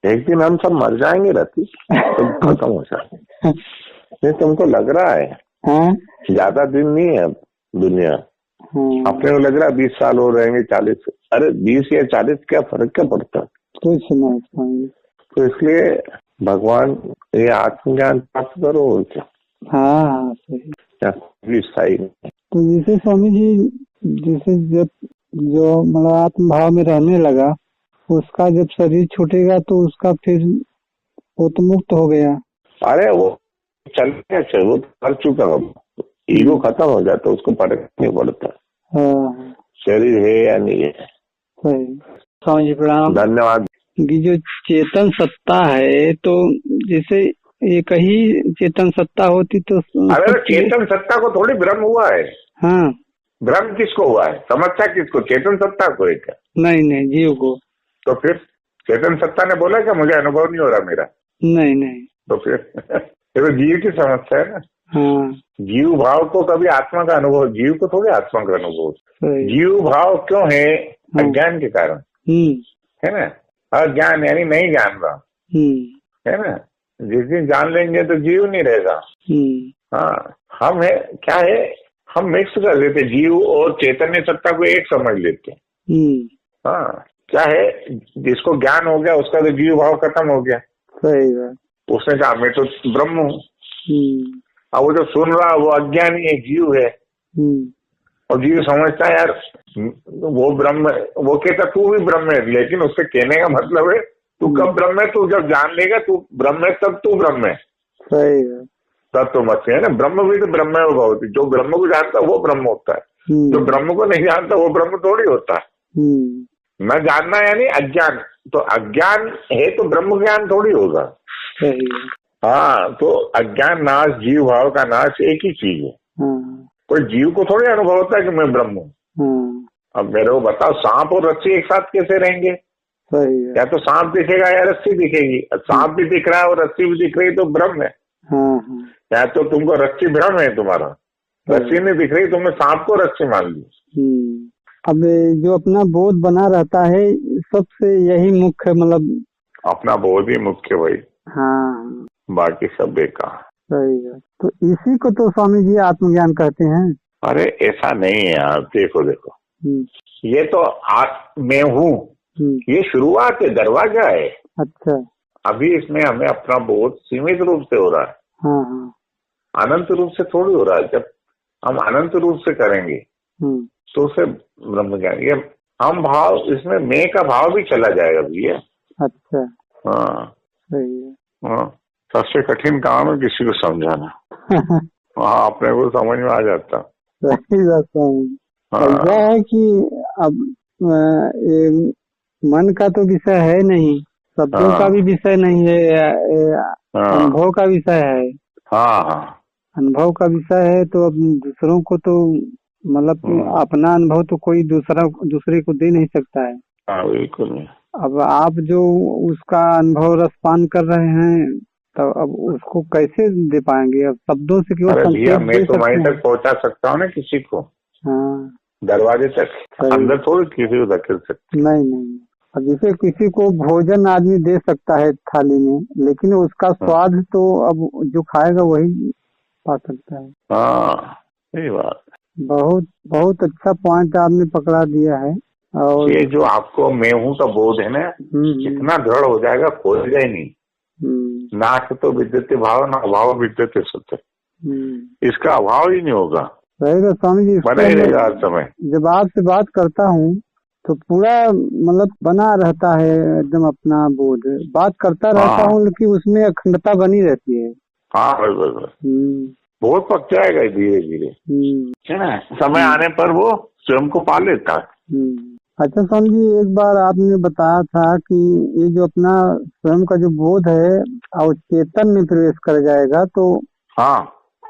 एक दिन हम सब मर जाएंगे रति, तुम खत्म हो जाएंगे। नहीं तुमको लग रहा है ज्यादा दिन नहीं है दुनिया, अपने को लग रहा है 20 साल हो रहेंगे 40, अरे 20 या 40 क्या फर्क क्या पड़ता है, कुछ नहीं। तो इसलिए भगवान ये आत्मज्ञान प्राप्त करो क्या। हाँ सही। स्थायी तो जैसे स्वामी जी, जैसे जब जो मतलब आत्म भाव में रहने लगा, उसका जब शरीर छूटेगा तो उसका फिर वो तो मुक्त हो गया। अरे वो चल गया, वो कर चुका, ईगो खत्म हो जाता, उसको फर्क नहीं पड़ता शरीर है या नहीं है। सही। स्वामी जी प्रणाम। धन्यवाद। ये जो चेतन सत्ता है, तो जैसे एक ही चेतन सत्ता होती तो अरे चेतन सत्ता को थोड़ी भ्रम हुआ है। हाँ, भ्रम किसको हुआ है, समस्या किसको, चेतन सत्ता को है क्या? नहीं जीव को। तो फिर चेतन सत्ता ने बोला क्या मुझे अनुभव नहीं हो रहा मेरा? नहीं। तो फिर ये तो जीव की समस्या है ना। हाँ। जीव भाव को कभी आत्मा का अनुभव, जीव को थोड़ी आत्मा का अनुभव। जीव भाव क्यों है? अज्ञान के कारण है ना। अज्ञान यानी नहीं जान रहा है ना। जिस दिन जान लेंगे तो जीव नहीं रहेगा। हाँ, हम है क्या है, हम मिक्स कर देते जीव और चैतन्य सत्ता को एक समझ लेते हैं। हाँ, क्या है, जिसको ज्ञान हो गया उसका तो जीव भाव खत्म हो गया। सही बात। उसने कहा मैं तो ब्रह्म हूँ। अब वो जो सुन रहा वो अज्ञानी है, जीव है। और जीव समझता है यार वो ब्रह्म, वो कहता तू भी ब्रह्म है, लेकिन उससे कहने का मतलब है तू कब ब्रह्म है, तू जब जान लेगा तू ब्रह्म है तब तू ब्रह्म है। सही है। तब तो मत है ना, ब्रह्म भी तो ब्रह्म है भगवती। जो ब्रह्म को जानता है वो ब्रह्म होता है, जो ब्रह्म को नहीं जानता वो ब्रह्म थोड़ी होता है। न जानना यानी अज्ञान, तो अज्ञान है तो ब्रह्म ज्ञान थोड़ी होगा। सही। हाँ, तो अज्ञान नाश, जीव भाव का नाश एक ही चीज है। कोई जीव को थोड़ी अनुभव होता है कि मैं ब्रह्म हूँ। अब मेरे को बताओ, सांप और रस्सी एक साथ कैसे रहेंगे? सही है। या तो सांप दिखेगा या रस्सी दिखेगी। सांप भी दिख रहा है और रस्सी भी दिख रही तो ब्रह्म है। या तो तुमको रस्सी भ्रम है तुम्हारा, रस्सी नहीं दिख रही, तुमने सांप को रस्सी मान ली। अब जो अपना बोध बना रहता है सबसे यही मुख्य, मतलब अपना बोध ही मुख्य भाई। हाँ, बाकी सब बेकार। सही है। तो इसी को तो स्वामी जी आत्मज्ञान कहते हैं। अरे ऐसा नहीं है यार, देखो ये तो मैं हूँ, ये शुरुआत है, दरवाजा है। अच्छा। अभी इसमें हमें अपना बोध सीमित रूप से हो रहा है। हाँ। अनंत रूप से थोड़ी हो रहा है। जब हम अनंत रूप से करेंगे तो उसे ब्रह्म ज्ञान, ये हम भाव, इसमें मैं का भाव भी चला जाएगा भैया। अच्छा। हाँ सही है। हाँ, सबसे कठिन काम है किसी को समझाना। हाँ, अपने को समझ में आ जाता। सही बात है। ऐसा है कि अब मन का तो विषय है नहीं, शब्दों का भी विषय नहीं है, अनुभव का विषय है। हाँ, अनुभव का विषय है, तो अब दूसरों को तो मतलब अपना अनुभव तो कोई दूसरे को दे नहीं सकता है। हाँ, बिल्कुल। अब आप जो उसका अनुभव रसपान कर रहे हैं, तो अब उसको कैसे दे पाएंगे? अब शब्दों से क्यों भैया, मैं तो वहीं तक पहुंचा सकता हूँ ना किसी को। हाँ, दरवाजे तक, अंदर थोड़ी किसी को धकेल सकते। नहीं। अब जैसे किसी को भोजन आदमी दे सकता है थाली में, लेकिन उसका स्वाद तो अब जो खाएगा वही पा सकता है। हाँ, सही बात। बहुत अच्छा पॉइंट आपने पकड़ा दिया है। और ये जो आपको मैं हूँ का बोध है ना, इतना दृढ़ हो जाएगा, खोलेगा ही नहीं। ना तो विद्यते भाव, ना अभाव विद्यते सत्य। इसका अभाव ही नहीं होगा। रहेगा स्वामी जी, बना ही रहेगा हर समय। जब आपसे बात करता हूँ तो पूरा मतलब बना रहता है एकदम अपना बोध, बात करता रहता हूँ, लेकिन उसमें अखंडता बनी रहती है। हाँ, बस बहुत पक जाएगा धीरे धीरे, है ना। समय आने पर वो स्वयं को पा लेता है। अच्छा स्वामी जी, एक बार आपने बताया था कि ये जो अपना स्वयं का जो बोध है और चेतन में प्रवेश कर जाएगा तो हाँ,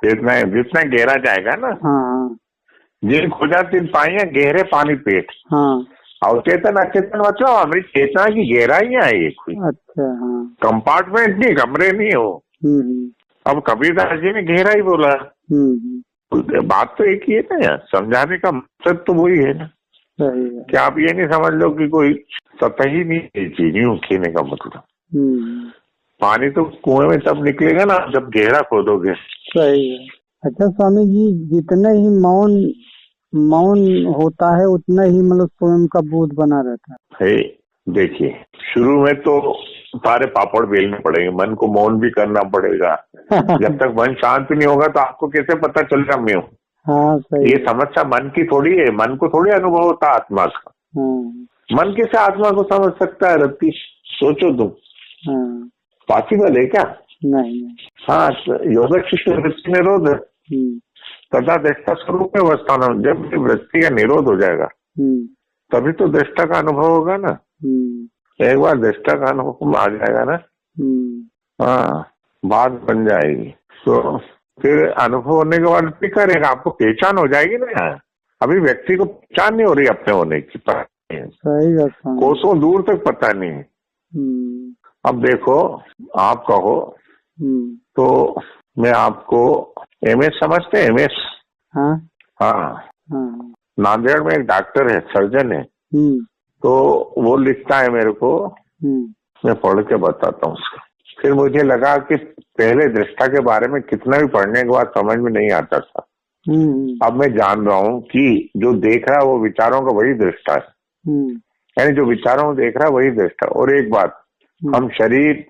जितना गहरा जाएगा ना। हाँ, जिन खोजा तीन पाइया गहरे पानी पेट। हाँ, और चेतन अचेतन बचाओ, हमारी चेतना की गहराइयाँ है कोई। अच्छा। हाँ, कंपार्टमेंट नहीं, कमरे नहीं हो। अब कबीरदास जी ने गहराई बोला। बात तो एक ही है ना यार, समझाने का मकसद तो वही है ना। सही है। क्या आप ये नहीं समझ लो कि कोई सतही नहीं चीज यूं कहने का मतलब। पानी तो कुएं में तब निकलेगा ना जब गहरा खोदोगे। सही है। अच्छा स्वामी जी, जितने ही मौन होता है उतना ही मतलब स्वयं का बोध बना रहता है। देखिए, शुरू में तो सारे पापड़ बेलने पड़ेंगे, मन को मौन भी करना पड़ेगा। जब तक मन शांत नहीं होगा तो आपको कैसे पता चलेगा मैं हूँ? हाँ, सही। ये समस्या मन की थोड़ी है, मन को थोड़ी अनुभव होता आत्मा का। मन कैसे आत्मा को समझ सकता है रत्ती? सोचो तुम। पॉसिबल है क्या? नहीं। हाँ, योगशिष्ट वृत्ति निरोध तथा दृष्टा स्वरूप में अवस्थान, जब वृत्ति का निरोध हो जाएगा तभी तो दृष्टा का अनुभव होगा ना। एक बार दृष्टा का अनुभव आ जाएगा ना, हाँ, बात बन जाएगी। तो फिर अनुभव होने के बाद भी करेगा, आपको पहचान हो जाएगी ना। अभी व्यक्ति को पहचान नहीं हो रही अपने होने की, सही बात, कोसों दूर तक पता नहीं। अब देखो, आप कहो तो मैं आपको एमएस समझते हैं? एमएस, हाँ, नांदेड़ में एक डॉक्टर है, सर्जन है, तो वो लिखता है मेरे को, मैं पढ़ के बताता हूँ उसका। फिर मुझे लगा कि पहले दृष्टा के बारे में कितना भी पढ़ने के बाद समझ में नहीं आता था। अब मैं जान रहा हूँ कि जो देख रहा है वो विचारों का वही दृष्टा है, यानी जो विचारों को देख रहा है वही दृष्टा। और एक बात, हम शरीर,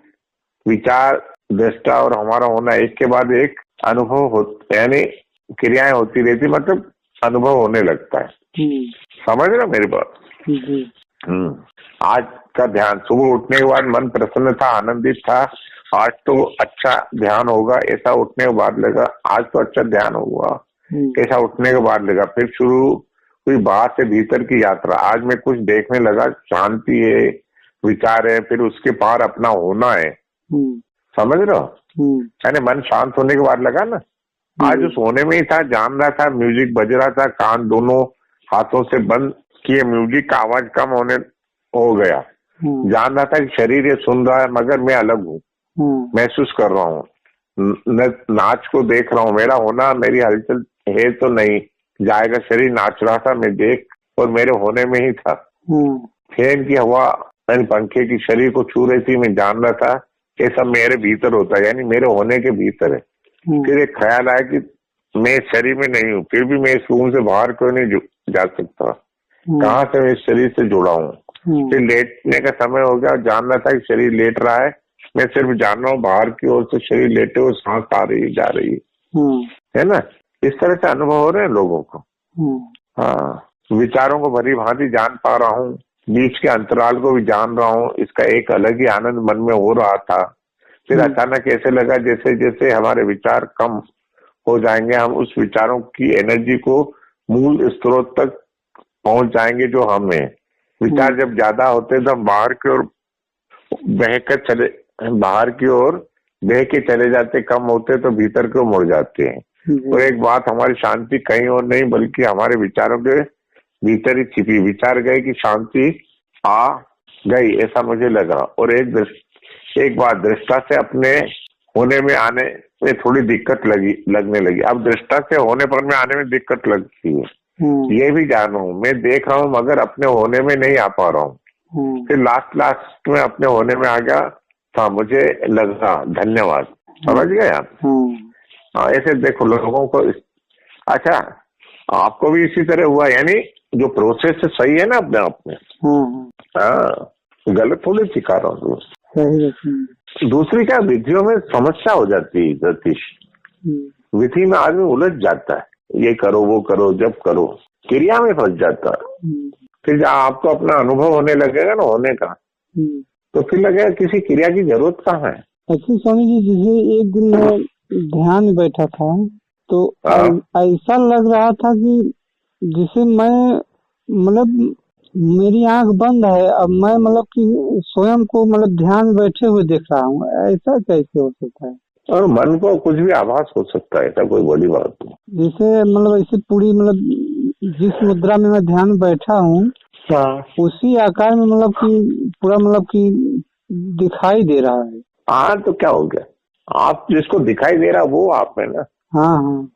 विचार, दृष्टा और हमारा होना एक के बाद एक अनुभव हो, यानी क्रियाएं होती रहती, मतलब अनुभव होने लगता है। समझ रहे मेरी बात? आज का ध्यान, सुबह उठने के बाद मन प्रसन्न था, आनंदित था, आज तो अच्छा ध्यान होगा ऐसा उठने के बाद लगा, आज तो अच्छा ध्यान होगा ऐसा उठने के बाद लगा। फिर शुरू हुई बाहर से भीतर की यात्रा, आज मैं कुछ देखने लगा, शांति है, विचार है, फिर उसके पार अपना होना है। समझ रहे हो? यानी मन शांत होने के बाद लगा ना, आज उस होने में ही था, जान रहा था, म्यूजिक बज रहा था, कान दोनों हाथों से बंद किए, म्यूजिक का आवाज कम होने हो गया, जान रहा था कि शरीर ये सुन रहा है मगर मैं अलग हूँ, महसूस कर रहा हूँ, नाच को देख रहा हूँ, मेरा होना, मेरी हलचल है तो नहीं, जाएगा शरीर नाच रहा था, मैं देख और मेरे होने में ही था। फैन की हवा, पंखे की शरीर को छू रही थी, मैं जान रहा था ये सब मेरे भीतर होता है, यानी मेरे होने के भीतर है। फिर एक ख्याल आया कि मैं शरीर में नहीं हूँ, फिर भी मैं इस रूम से बाहर क्यों नहीं जा सकता, कहाँ से मैं इस शरीर से जुड़ा हूँ। फिर लेटने का समय हो गया, जान रहा था कि शरीर लेट रहा है, मैं सिर्फ जान रहा हूँ बाहर की ओर से शरीर लेटे हुए सांस आ रही जा रही है ना। इस तरह से अनुभव हो रहे हैं लोगों को। हाँ, विचारों को भली भांति जान पा रहा हूँ, बीच के अंतराल को भी जान रहा हूँ, इसका एक अलग ही आनंद मन में हो रहा था। फिर अचानक ऐसे लगा जैसे जैसे हमारे विचार कम हो जाएंगे, हम उस विचारों की एनर्जी को मूल स्रोत तक पहुंच जाएंगे जो हम हैं। विचार जब ज्यादा होते तो हम बाहर की ओर बह के चले जाते, कम होते तो भीतर को मुड़ जाते हैं। और एक बात, हमारी शांति कहीं और नहीं बल्कि हमारे विचारों के भीतर ही छिपी, विचार गए कि शांति आ गई, ऐसा मुझे लगा। और एक बात, दृष्टा से अपने होने में आने में थोड़ी दिक्कत लगने लगी। अब दृष्टा से होने पर में आने में दिक्कत लगती है, ये भी जान रहा हूँ, मैं देख रहा हूँ मगर अपने होने में नहीं आ पा रहा हूँ। फिर लास्ट में अपने होने में आ गया था, मुझे लगा धन्यवाद। समझ गए आप? हाँ, ऐसे देखो लोगों को। अच्छा, आपको भी इसी तरह हुआ, यानी जो प्रोसेस सही है ना अपने आप में। हाँ, गलत थोड़ी सिखा रहा हूँ। दूसरी क्या, विधियों में समस्या हो जाती है ज्योतिष, विधि में आदमी उलझ जाता है, ये करो वो करो, जब करो, क्रिया में फंस जाता है। फिर जब आपको अपना अनुभव होने लगेगा ना होने का, तो फिर लगेगा किसी क्रिया की जरूरत कहाँ है। अच्छा स्वामी जी, जैसे एक दिन मैं ध्यान में बैठा था तो ऐसा लग रहा था कि जिसे मैं, मतलब मेरी आंख बंद है, अब मैं मतलब कि स्वयं को मतलब ध्यान में बैठे हुए देख रहा हूँ, ऐसा कैसे हो सकता है? और मन को कुछ भी आभास हो सकता है, ऐसा कोई बड़ी बात नहीं। जैसे मतलब ऐसी पूरी, मतलब जिस मुद्रा में मैं ध्यान में बैठा हूँ उसी आकार में मतलब कि पूरा मतलब कि दिखाई दे रहा है। हाँ, तो क्या हो गया, आप जिसको दिखाई दे रहा वो आप है ना। हाँ।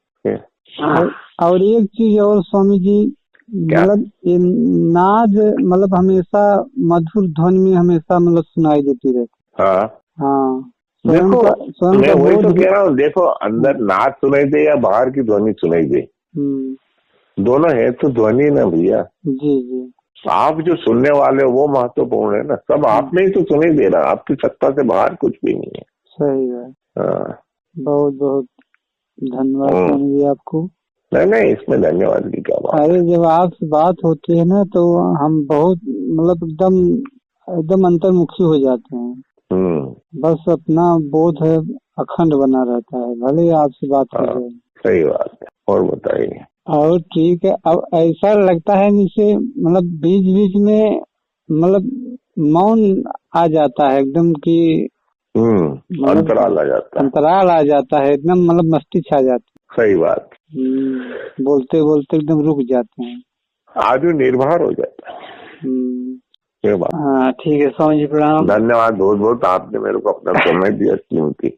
और एक चीज और स्वामी जी, मतलब ये नाद मतलब हमेशा मधुर ध्वनि में हमेशा मतलब सुनाई देती रहती। हाँ हाँ देखो, मैं वही तो कह रहा हूँ, देखो अंदर नाद सुनाई दे या बाहर की ध्वनि सुनाई दे, दोनों है तो ध्वनि ना भैया। जी जी। आप जो सुनने वाले हो वो महत्वपूर्ण है ना, सब आप में ही तो सुनाई दे रहा, आपकी सत्ता से बाहर कुछ भी नहीं है। सही है। बहुत बहुत धन्यवाद स्वामी जी आपको। नहीं, इसमें धन्यवाद की क्या बात। अरे जब आपसे बात होती है ना तो हम बहुत मतलब एकदम अंतर्मुखी हो जाते हैं। बस अपना बोध है अखंड बना रहता है, भले आपसे बात कर रहे हैं। सही बात है। और बताइए। और ठीक है, अब ऐसा लगता है जैसे मतलब बीच बीच में मतलब मौन आ जाता है एकदम कि अंतराल आ जाता है एकदम, मतलब मस्ती छा जाती है। सही बात। बोलते बोलते एकदम रुक जाते हैं, आदमी निर्भर हो जाता है। हाँ ठीक है स्वामी जी, प्रणाम। धन्यवाद बहुत बहुत, आपने मेरे को अपना समय दिया कीमती।